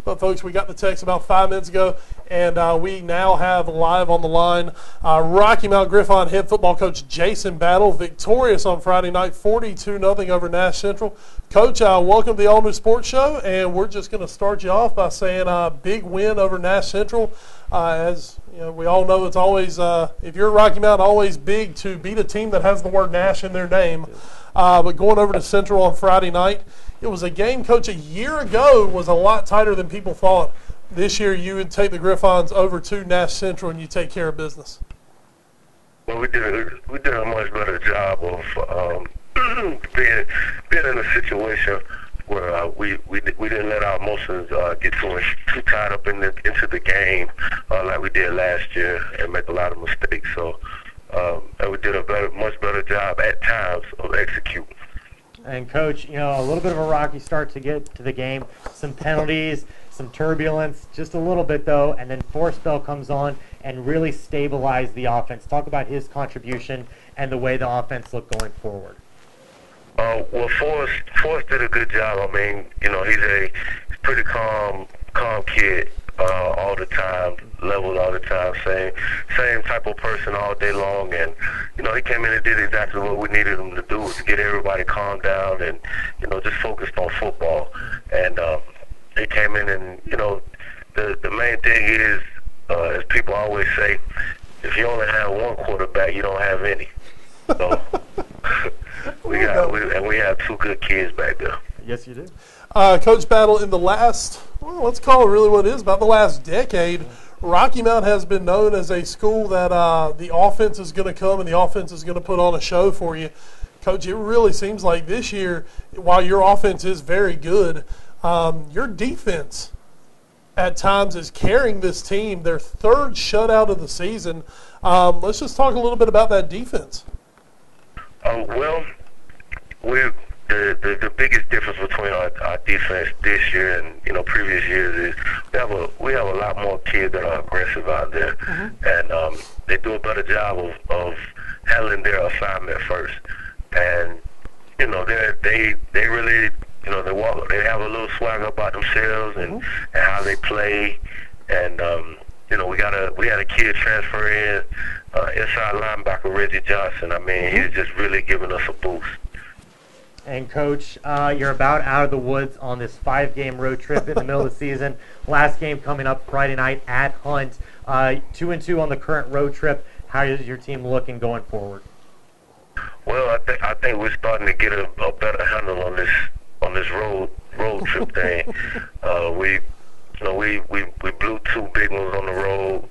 But, folks, we got the text about 5 minutes ago, and we now have live on the line Rocky Mount Griffon head football coach Jason Battle, victorious on Friday night, 42-0 over Nash Central. Coach, welcome to the All New Sports Show, and we're just going to start you off by saying big win over Nash Central. As you know, we all know it's always, if you're at Rocky Mount, always big to beat a team that has the word Nash in their name. But going over to Central on Friday night, it was a game, Coach, a year ago was a lot tighter than people thought. This year you would take the Griffons over to Nash Central and you take care of business. Well, we did a much better job of being in a situation where we didn't let our emotions get too tied up into the game like we did last year and make a lot of mistakes. So and we did a much better job at times of executing. And, Coach, you know, a little bit of a rocky start to get to the game. Some penalties, some turbulence, just a little bit, though. And then Forrest Bell comes on and really stabilized the offense. Talk about his contribution and the way the offense looked going forward. Well, Forrest did a good job. I mean, you know, he's a pretty calm kid all the time, leveled all the time, same type of person all day long. And, you know, he came in and did exactly what we needed him to do, was to get everybody calmed down and, you know, just focused on football. And he came in and, you know, the main thing is, as people always say, if you only have one quarterback, you don't have any. So we have two good kids back there. Yes, you do. Coach Battle, in the last, well, let's call it really what it is, about the last decade, Rocky Mount has been known as a school that the offense is going to come and the offense is going to put on a show for you. Coach, it really seems like this year, while your offense is very good, your defense at times is carrying this team, their third shutout of the season. Let's just talk a little bit about that defense. Well, the biggest difference between our defense this year and, you know, previous years is we have a lot more kids that are aggressive out there, and they do a better job of handling their assignment first. And, you know, they really, you know, they have a little swag about themselves and how they play. And you know, we had a kid transfer in, inside linebacker Reggie Johnson. I mean, he's just really giving us a boost. And, Coach, you're about out of the woods on this 5-game road trip in the middle of the season. Last game coming up Friday night at Hunt. 2-2 on the current road trip. How is your team looking going forward? Well, I think we're starting to get a better handle on this road trip thing. We blew 2 big ones on the road,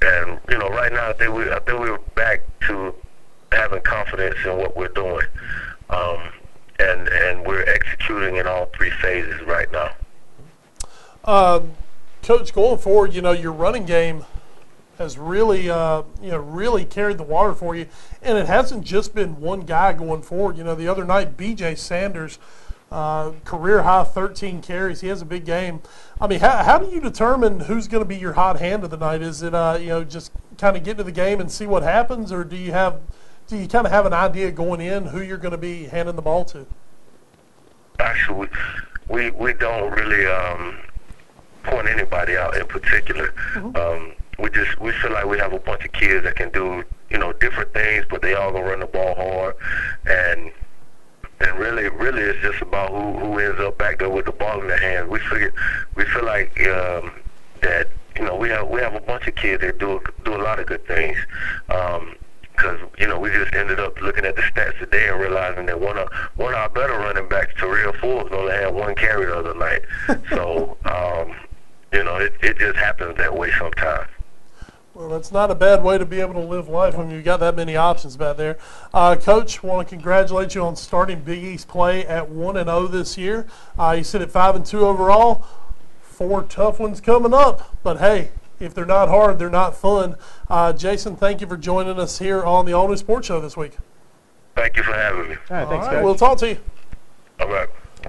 and, you know, right now I think we're back to having confidence in what we're doing. And we're executing in all 3 phases right now. Coach, going forward, you know, your running game has really, really carried the water for you. And it hasn't just been one guy going forward. You know, the other night, B.J. Sanders, career high 13 carries. He has a big game. I mean, how do you determine who's going to be your hot hand of the night? Is it, just kind of get into the game and see what happens, or do you kind of have an idea going in who you're going to be handing the ball to? Actually, we don't really point anybody out in particular. We feel like we have a bunch of kids that can do, you know, different things, but they all gonna run the ball hard, and really it's just about who ends up back there with the ball in their hands. We feel like that, you know, we have a bunch of kids that do a lot of good things. Because, you know, we just ended up looking at the stats today and realizing that one of our better running backs, Terrell Forbes, only had 1 carry the other night. So, you know, it just happens that way sometimes. Well, that's not a bad way to be able to live life when you've got that many options back there. Coach, want to congratulate you on starting Big East play at 1-0 this year. You sit at 5-2 overall. 4 tough ones coming up, but hey, if they're not hard, they're not fun. Jason, thank you for joining us here on the All New Sports Show this week. Thank you for having me. All right, thanks, All right, Coach. we'll talk to you. All right.